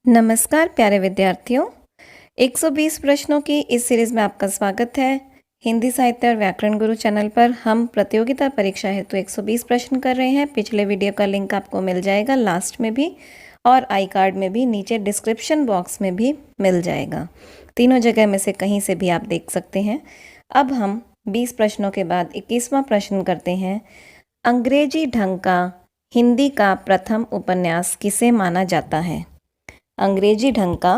नमस्कार प्यारे विद्यार्थियों, 120 प्रश्नों की इस सीरीज़ में आपका स्वागत है। हिंदी साहित्य और व्याकरण गुरु चैनल पर हम प्रतियोगिता परीक्षा हेतु 120 प्रश्न कर रहे हैं। पिछले वीडियो का लिंक आपको मिल जाएगा लास्ट में भी और आई कार्ड में भी, नीचे डिस्क्रिप्शन बॉक्स में भी मिल जाएगा। तीनों जगह में से कहीं से भी आप देख सकते हैं। अब हम 20 प्रश्नों के बाद 21वां प्रश्न करते हैं। अंग्रेजी ढंग का हिंदी का प्रथम उपन्यास किसे माना जाता है? अंग्रेजी ढंग का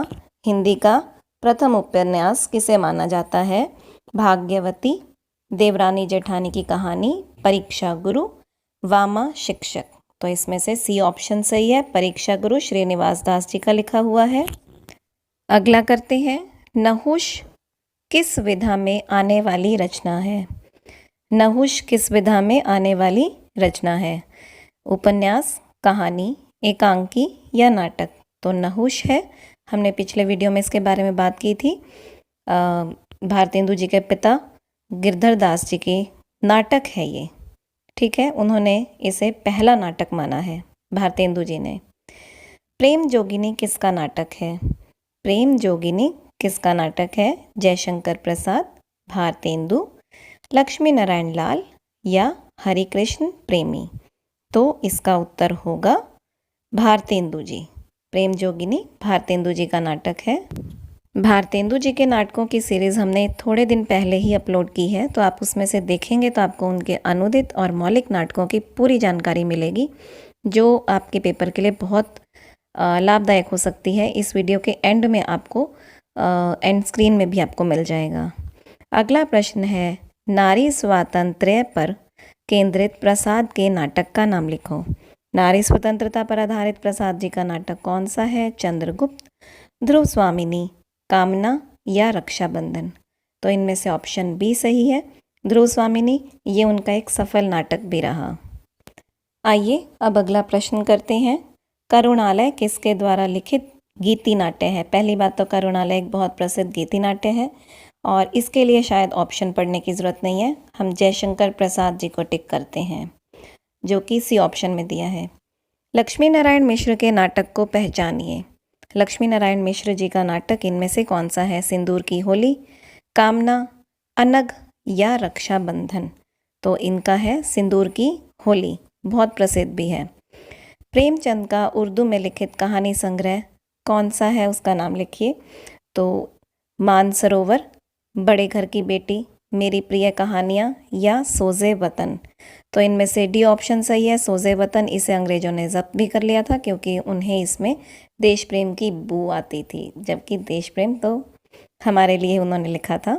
हिंदी का प्रथम उपन्यास किसे माना जाता है? भाग्यवती, देवरानी जेठानी की कहानी, परीक्षा गुरु, वामा शिक्षक। तो इसमें से सी ऑप्शन सही है, परीक्षा गुरु श्रीनिवास दास जी का लिखा हुआ है। अगला करते हैं, नहुष किस विधा में आने वाली रचना है? नहुष किस विधा में आने वाली रचना है? उपन्यास, कहानी, एकांकी या नाटक? तो नहुष है। हमने पिछले वीडियो में इसके बारे में बात की थी। भारतेंदु जी के पिता गिरधर दास जी की नाटक है ये, ठीक है। उन्होंने इसे पहला नाटक माना है भारतेंदु जी ने। प्रेम जोगिनी किसका नाटक है? प्रेम जोगिनी किसका नाटक है? जयशंकर प्रसाद, भारतेंदु, लक्ष्मी नारायण लाल या हरिकृष्ण प्रेमी? तो इसका उत्तर होगा भारतेंदु जी। प्रेम जोगिनी भारतेंदु जी का नाटक है। भारतेंदु जी के नाटकों की सीरीज़ हमने थोड़े दिन पहले ही अपलोड की है, तो आप उसमें से देखेंगे तो आपको उनके अनुदित और मौलिक नाटकों की पूरी जानकारी मिलेगी, जो आपके पेपर के लिए बहुत लाभदायक हो सकती है। इस वीडियो के एंड में आपको एंड स्क्रीन में भी आपको मिल जाएगा। अगला प्रश्न है, नारी स्वातंत्र्य पर केंद्रित प्रसाद के नाटक का नाम लिखो। नारी स्वतंत्रता पर आधारित प्रसाद जी का नाटक कौन सा है? चंद्रगुप्त, ध्रुव स्वामिनी, कामना या रक्षाबंधन? तो इनमें से ऑप्शन बी सही है, ध्रुव स्वामिनी। ये उनका एक सफल नाटक भी रहा। आइए अब अगला प्रश्न करते हैं। करुणालय किसके द्वारा लिखित गीति नाट्य है? पहली बात तो करुणालय एक बहुत प्रसिद्ध गीति नाट्य है और इसके लिए शायद ऑप्शन पढ़ने की ज़रूरत नहीं है। हम जयशंकर प्रसाद जी को टिक करते हैं, जो कि सी ऑप्शन में दिया है। लक्ष्मी नारायण मिश्र के नाटक को पहचानिए। लक्ष्मी नारायण मिश्र जी का नाटक इनमें से कौन सा है? सिंदूर की होली, कामना, अनग या रक्षाबंधन? तो इनका है सिंदूर की होली, बहुत प्रसिद्ध भी है। प्रेमचंद का उर्दू में लिखित कहानी संग्रह कौन सा है? उसका नाम लिखिए। तो मानसरोवर, बड़े घर की बेटी, मेरी प्रिय कहानियाँ या सोज़े वतन? तो इनमें से डी ऑप्शन सही है, सोज़े वतन। इसे अंग्रेज़ों ने जब्त भी कर लिया था क्योंकि उन्हें इसमें देश प्रेम की बू आती थी, जबकि देश प्रेम तो हमारे लिए उन्होंने लिखा था।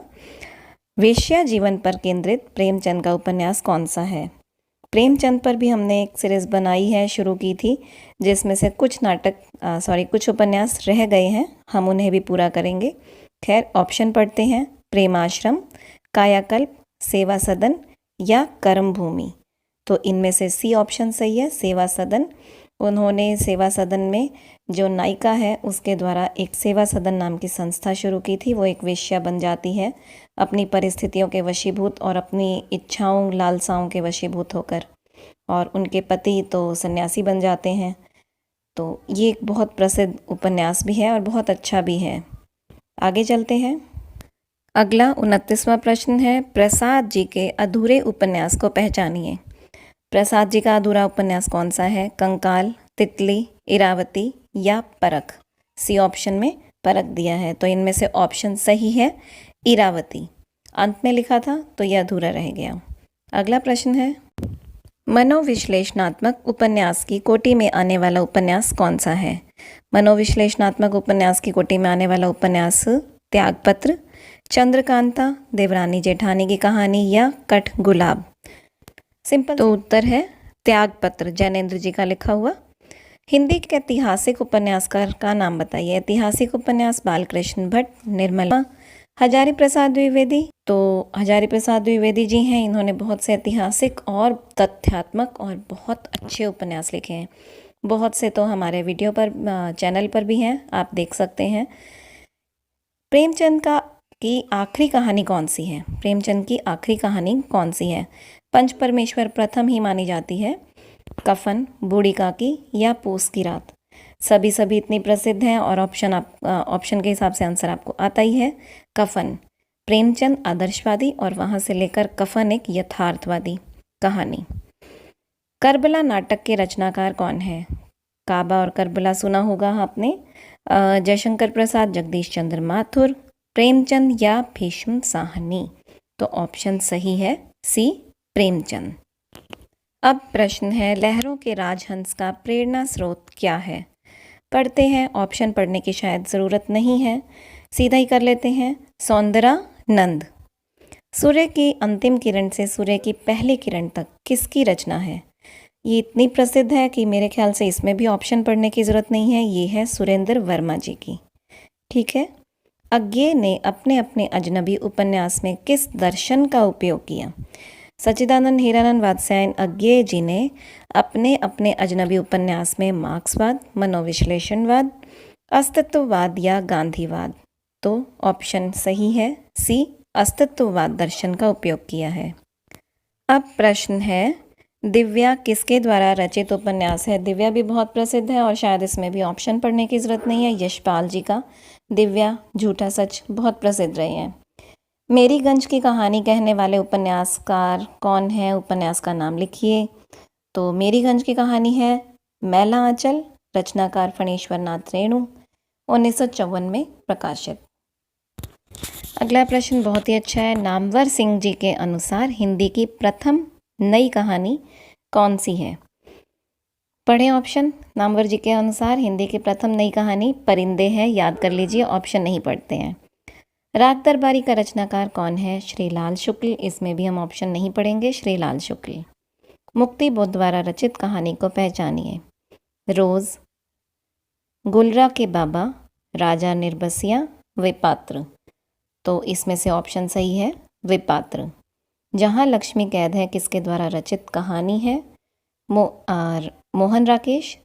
वेश्या जीवन पर केंद्रित प्रेमचंद का उपन्यास कौन सा है? प्रेमचंद पर भी हमने एक सीरीज़ बनाई है, शुरू की थी, जिसमें से कुछ उपन्यास रह गए हैं, हम उन्हें भी पूरा करेंगे। खैर, ऑप्शन पढ़ते हैं। प्रेमाश्रम, कायाकल्प, सेवा सदन या कर्म भूमि? तो इनमें से सी ऑप्शन सही है, सेवा सदन। उन्होंने सेवा सदन में जो नायिका है उसके द्वारा एक सेवा सदन नाम की संस्था शुरू की थी। वो एक वेश्या बन जाती है अपनी परिस्थितियों के वशीभूत और अपनी इच्छाओं लालसाओं के वशीभूत होकर, और उनके पति तो सन्यासी बन जाते हैं। तो ये एक बहुत प्रसिद्ध उपन्यास भी है और बहुत अच्छा भी है। आगे चलते हैं। अगला 29वां प्रश्न है, प्रसाद जी के अधूरे उपन्यास को पहचानिए। प्रसाद जी का अधूरा उपन्यास कौन सा है? कंकाल, तितली, इरावती या परख? सी ऑप्शन में परख दिया है, तो इनमें से ऑप्शन सही है इरावती। अंत में लिखा था तो यह अधूरा रह गया। अगला प्रश्न है, मनोविश्लेषणात्मक उपन्यास की कोटि में आने वाला उपन्यास कौन सा है? मनोविश्लेषणात्मक उपन्यास की कोटि में आने वाला उपन्यास त्यागपत्र, चंद्रकांता, देवरानी जेठानी की कहानी या कठ गुलाब? सिंपल। तो उत्तर है त्यागपत्र, जैनेन्द्र जी का लिखा हुआ। हिंदी के ऐतिहासिक उपन्यासकार का नाम बताइए। ऐतिहासिक उपन्यास बालकृष्ण भट्ट, निर्मला, हजारी प्रसाद द्विवेदी? तो हजारी प्रसाद द्विवेदी जी हैं, इन्होंने बहुत से ऐतिहासिक और तथ्यात्मक और बहुत अच्छे उपन्यास लिखे हैं। बहुत से तो हमारे वीडियो पर चैनल पर भी हैं, आप देख सकते हैं। प्रेमचंद की आखिरी कहानी कौन सी है? प्रेमचंद की आखिरी कहानी कौन सी है? पंच परमेश्वर प्रथम ही मानी जाती है, कफन, बूढ़ी काकी या पूस की रात? सभी सभी इतनी प्रसिद्ध हैं और ऑप्शन के हिसाब से आंसर आपको आता ही है। कफन, प्रेमचंद आदर्शवादी और वहाँ से लेकर कफन एक यथार्थवादी कहानी। करबला नाटक के रचनाकार कौन है? काबा और करबला सुना होगा आपने। जयशंकर प्रसाद, जगदीश चंद्र माथुर, प्रेमचंद या भीष्म साहनी। तो ऑप्शन सही है सी, प्रेमचंद। अब प्रश्न है, लहरों के राजहंस का प्रेरणा स्रोत क्या है? पढ़ते हैं, ऑप्शन पढ़ने की शायद ज़रूरत नहीं है, सीधा ही कर लेते हैं। सौंदरानंद। सूर्य की अंतिम किरण से सूर्य की पहली किरण तक किसकी रचना है? ये इतनी प्रसिद्ध है कि मेरे ख्याल से इसमें भी ऑप्शन पढ़ने की ज़रूरत नहीं है। ये है सुरेंद्र वर्मा जी की। ठीक है। अज्ञे ने अपने अपने अजनबी उपन्यास में किस दर्शन का उपयोग किया? सच्चिदानंद हीरानंद वात्स्यायन अज्ञे जी ने अपने अपने अजनबी उपन्यास में मार्क्सवाद, मनोविश्लेषणवाद, अस्तित्ववाद या गांधीवाद। तो ऑप्शन सही है सी, अस्तित्ववाद दर्शन का उपयोग किया है। अब प्रश्न है, दिव्या किसके द्वारा रचित उपन्यास है? दिव्या भी बहुत प्रसिद्ध है और शायद इसमें भी ऑप्शन पढ़ने की ज़रूरत नहीं है। यशपाल जी का दिव्या, झूठा सच बहुत प्रसिद्ध रहे हैं। मेरीगंज की कहानी कहने वाले उपन्यासकार कौन है? उपन्यास का नाम लिखिए। तो मेरीगंज की कहानी है मैला आंचल, रचनाकार फणीश्वर नाथ रेणु, 1954 में प्रकाशित। अगला प्रश्न बहुत ही अच्छा है। नामवर सिंह जी के अनुसार हिंदी की प्रथम नई कहानी कौन सी है? पढ़ें ऑप्शन। नामवर जी के अनुसार हिंदी की प्रथम नई कहानी परिंदे है, याद कर लीजिए, ऑप्शन नहीं पढ़ते हैं। राग दरबारी का रचनाकार कौन है? श्रीलाल शुक्ल। इसमें भी हम ऑप्शन नहीं पढ़ेंगे, श्रीलाल शुक्ल। मुक्ति बोध द्वारा रचित कहानी को पहचानिए। रोज, गुलरा के बाबा, राजा निर्बसिया, विपात्र। तो इसमें से ऑप्शन सही है विपात्र। जहाँ लक्ष्मी कैद है किसके द्वारा रचित कहानी है? मोहन राकेश,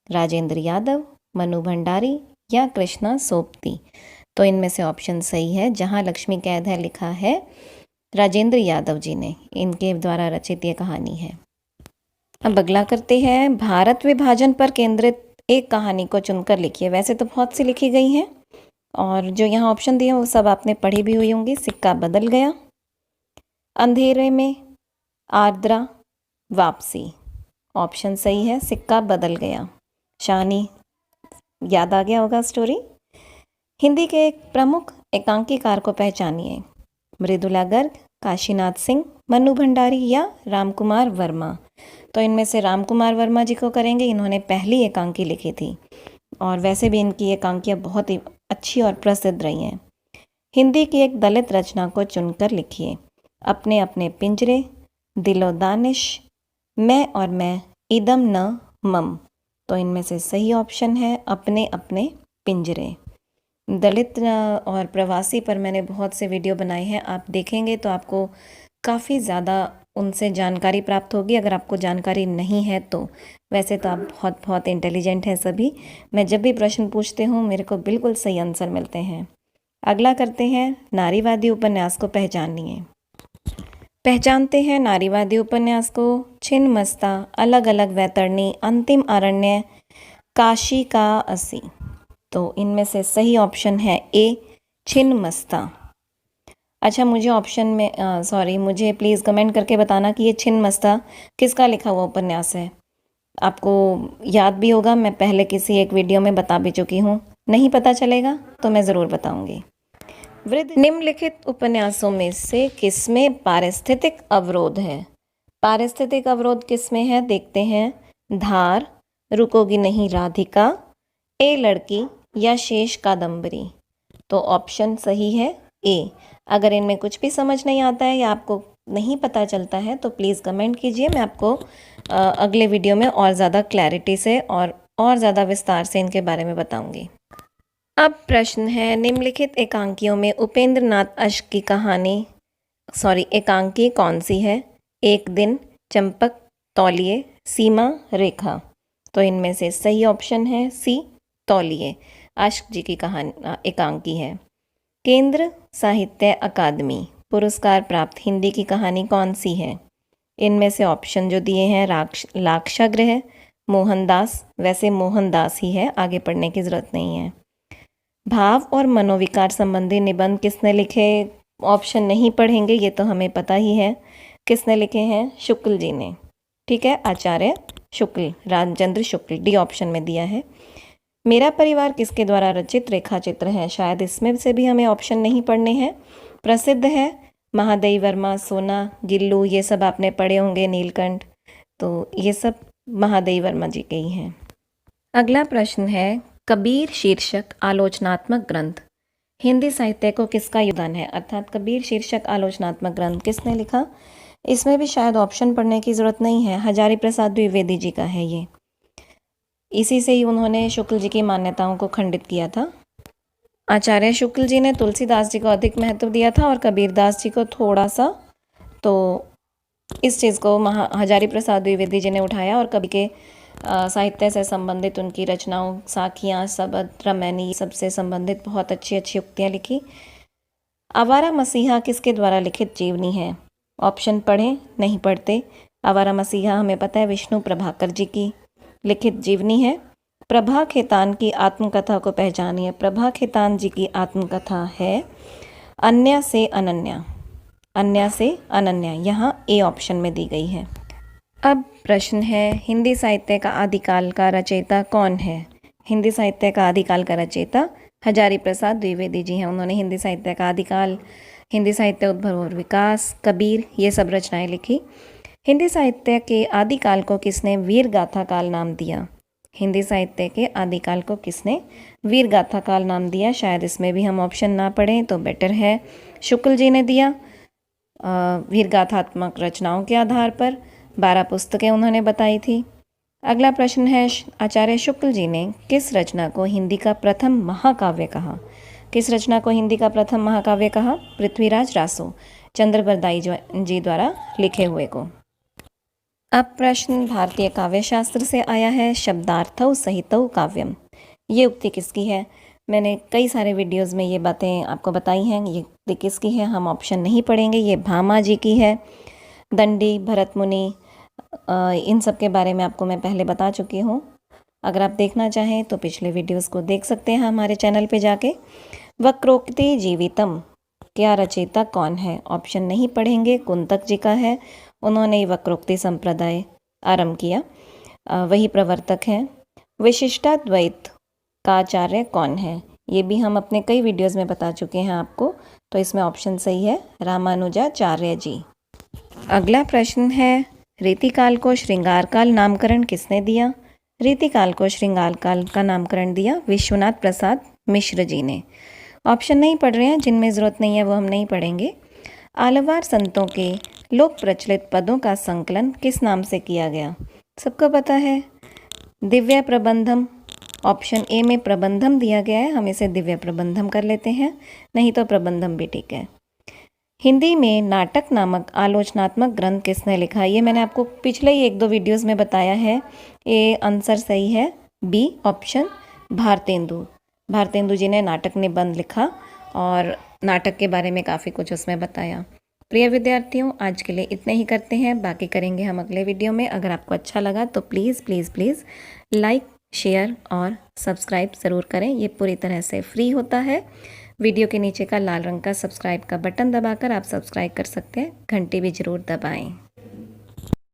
राजेंद्र यादव, मनु भंडारी या कृष्णा सोपती। तो इनमें से ऑप्शन सही है जहाँ लक्ष्मी कैद है लिखा है राजेंद्र यादव जी ने, इनके द्वारा रचित ये कहानी है। अब अगला करते हैं, भारत विभाजन पर केंद्रित एक कहानी को चुनकर लिखिए। वैसे तो बहुत सी लिखी गई हैं और जो यहाँ ऑप्शन दिए वो सब आपने पढ़ी भी हुई होंगी। सिक्का बदल गया, अंधेरे में, आर्द्रा, वापसी। ऑप्शन सही है सिक्का बदल गया। शानी, याद आ गया होगा स्टोरी। हिंदी के एक प्रमुख एकांकीकार को पहचानिए। मृदुला गर्ग, काशीनाथ सिंह, मनु भंडारी या रामकुमार वर्मा। तो इनमें से रामकुमार वर्मा जी को करेंगे, इन्होंने पहली एकांकी लिखी थी और वैसे भी इनकी एकांकियाँ बहुत ही अच्छी और प्रसिद्ध रही हैं। हिंदी की एक दलित रचना को चुनकर लिखिए। अपने अपने पिंजरे, दिलो दानिश, मैं और मैं, इदम न मम। तो इनमें से सही ऑप्शन है अपने अपने पिंजरे। दलित और प्रवासी पर मैंने बहुत से वीडियो बनाए हैं, आप देखेंगे तो आपको काफ़ी ज़्यादा उनसे जानकारी प्राप्त होगी। अगर आपको जानकारी नहीं है तो वैसे तो आप बहुत बहुत इंटेलिजेंट हैं सभी। मैं जब भी प्रश्न पूछती हूँ मेरे को बिल्कुल सही आंसर मिलते हैं। अगला करते हैं, नारीवादी उपन्यास को पहचानिए। पहचानते हैं नारीवादी उपन्यास को। छिन्नमस्ता, अलग अलग वैतरणी, अंतिम अरण्य, काशी का असी। तो इनमें से सही ऑप्शन है ए, छिन्नमस्ता। अच्छा, मुझे ऑप्शन में मुझे प्लीज़ कमेंट करके बताना कि ये छिन्नमस्ता किसका लिखा हुआ उपन्यास है। आपको याद भी होगा, मैं पहले किसी एक वीडियो में बता भी चुकी हूँ। नहीं पता चलेगा तो मैं ज़रूर बताऊँगी। वृद्ध निम्नलिखित उपन्यासों में से किसमें पारिस्थितिक अवरोध है? पारिस्थितिक अवरोध किसमें है देखते हैं। धार, रुकोगी नहीं राधिका, ए लड़की या शेष कादम्बरी। तो ऑप्शन सही है ए। अगर इनमें कुछ भी समझ नहीं आता है या आपको नहीं पता चलता है तो प्लीज़ कमेंट कीजिए, मैं आपको अगले वीडियो में और ज़्यादा क्लैरिटी से और ज़्यादा विस्तार से इनके बारे में बताऊंगी। अब प्रश्न है, निम्नलिखित एकांकियों में उपेंद्र नाथ अश्क की एकांकी कौन सी है? एक दिन, चंपक, तौलिए, सीमा, रेखा। तो इनमें से सही ऑप्शन है सी, तौलिए। अश्क जी की कहानी एकांकी है। केंद्र साहित्य अकादमी पुरस्कार प्राप्त हिंदी की कहानी कौन सी है? इनमें से ऑप्शन जो दिए हैं लाक्षागृह, मोहनदास, वैसे मोहनदास ही है, आगे पढ़ने की ज़रूरत नहीं है। भाव और मनोविकार संबंधी निबंध किसने लिखे? ऑप्शन नहीं पढ़ेंगे, ये तो हमें पता ही है। किसने लिखे हैं? शुक्ल जी ने। ठीक है, आचार्य शुक्ल, रामचंद्र शुक्ल, डी ऑप्शन में दिया है। मेरा परिवार किसके द्वारा रचित रेखा चित्र है? शायद इसमें से भी हमें ऑप्शन नहीं पढ़ने हैं। प्रसिद्ध है महादेवी वर्मा, सोना, गिल्लू, ये सब आपने पढ़े होंगे, नीलकंठ, तो ये सब महादेवी वर्मा जी के ही हैं। अगला प्रश्न है, कबीर शीर्षक आलोचनात्मक ग्रंथ हिंदी साहित्य को किसका योगदान है? अर्थात कबीर शीर्षक आलोचनात्मक ग्रंथ किसने लिखा? इसमें भी शायद ऑप्शन पढ़ने की ज़रूरत नहीं है। हजारी प्रसाद द्विवेदी जी का है ये। इसी से ही उन्होंने शुक्ल जी की मान्यताओं को खंडित किया था। आचार्य शुक्ल जी ने तुलसीदास जी को अधिक महत्व दिया था और कबीरदास जी को थोड़ा सा। तो इस चीज़ को हजारी प्रसाद द्विवेदी जी ने उठाया और कवि के साहित्य से संबंधित उनकी रचनाओं, साखियाँ, सबद, रमैनी, सबसे संबंधित बहुत अच्छी अच्छी उक्तियाँ लिखी। आवारा मसीहा किसके द्वारा लिखित जीवनी है? ऑप्शन पढ़ें, नहीं पढ़ते। आवारा मसीहा हमें पता है विष्णु प्रभाकर जी की लिखित जीवनी है। प्रभा खेतान की आत्मकथा को पहचानिए। प्रभा खेतान जी की आत्मकथा है अन्य से अनन्या। अन्य से अनन्या यहाँ ए ऑप्शन में दी गई है। अब प्रश्न है, हिंदी साहित्य का आदिकाल का रचयिता कौन है? हिंदी साहित्य का आदिकाल का रचयिता हजारी प्रसाद द्विवेदी जी हैं। उन्होंने हिंदी साहित्य का आदिकाल, हिंदी साहित्य उद्भव और विकास, कबीर, ये सब रचनाएं लिखी। हिंदी साहित्य के आदिकाल को किसने वीर गाथा काल नाम दिया? हिंदी साहित्य के आदिकाल को किसने वीर गाथा काल नाम दिया? शायद इसमें भी हम ऑप्शन ना पढ़ें तो बेटर है। शुक्ल जी ने दिया वीर गाथात्मक रचनाओं के आधार पर। 12 पुस्तकें उन्होंने बताई थी। अगला प्रश्न है, आचार्य शुक्ल जी ने किस रचना को हिंदी का प्रथम महाकाव्य कहा? किस रचना को हिंदी का प्रथम महाकाव्य कहा? पृथ्वीराज रासो, चंद्रबरदाई जी द्वारा लिखे हुए को। अब प्रश्न भारतीय काव्य शास्त्र से आया है। शब्दार्थौ सहितौ काव्यम, ये उक्ति किसकी है? मैंने कई सारे वीडियोस में ये बातें आपको बताई हैं। ये उक्ति किसकी है? हम ऑप्शन नहीं पढ़ेंगे। ये भामा जी की है। दंडी, भरत मुनि, इन सब के बारे में आपको मैं पहले बता चुकी हूँ। अगर आप देखना चाहें तो पिछले वीडियोस को देख सकते हैं हमारे चैनल पे जाके। वक्रोक्ति जीवितम, क्या रचयिता कौन है? ऑप्शन नहीं पढ़ेंगे, कुंतक जी का है। उन्होंने वक्रोक्ति संप्रदाय आरंभ किया, वही प्रवर्तक हैं। विशिष्टाद्वैत का आचार्य कौन है? ये भी हम अपने कई वीडियोस में बता चुके हैं आपको, तो इसमें ऑप्शन सही है रामानुजाचार्य जी। अगला प्रश्न है, रीतिकाल को श्रृंगार काल नामकरण किसने दिया? रीतिकाल को श्रृंगार काल का नामकरण दिया विश्वनाथ प्रसाद मिश्र जी ने। ऑप्शन नहीं पढ़ रहे हैं, जिनमें ज़रूरत नहीं है वो हम नहीं पढ़ेंगे। आलवार संतों के लोक प्रचलित पदों का संकलन किस नाम से किया गया? सबको पता है, दिव्य प्रबंधम। ऑप्शन ए में प्रबंधम दिया गया है, हम इसे दिव्य प्रबंधम कर लेते हैं, नहीं तो प्रबंधम भी ठीक है। हिंदी में नाटक नामक आलोचनात्मक ग्रंथ किसने लिखा? ये मैंने आपको पिछले ही 1-2 वीडियोस में बताया है। ये आंसर सही है, बी ऑप्शन, भारतेंदु। भारतेंदु जी ने नाटक निबंध लिखा और नाटक के बारे में काफ़ी कुछ उसमें बताया। प्रिय विद्यार्थियों, आज के लिए इतने ही करते हैं, बाकी करेंगे हम अगले वीडियो में। अगर आपको अच्छा लगा तो please please please like, share और सब्सक्राइब ज़रूर करें। ये पूरी तरह से फ्री होता है। वीडियो के नीचे का लाल रंग का सब्सक्राइब का बटन दबाकर आप सब्सक्राइब कर सकते हैं। घंटी भी ज़रूर दबाएं।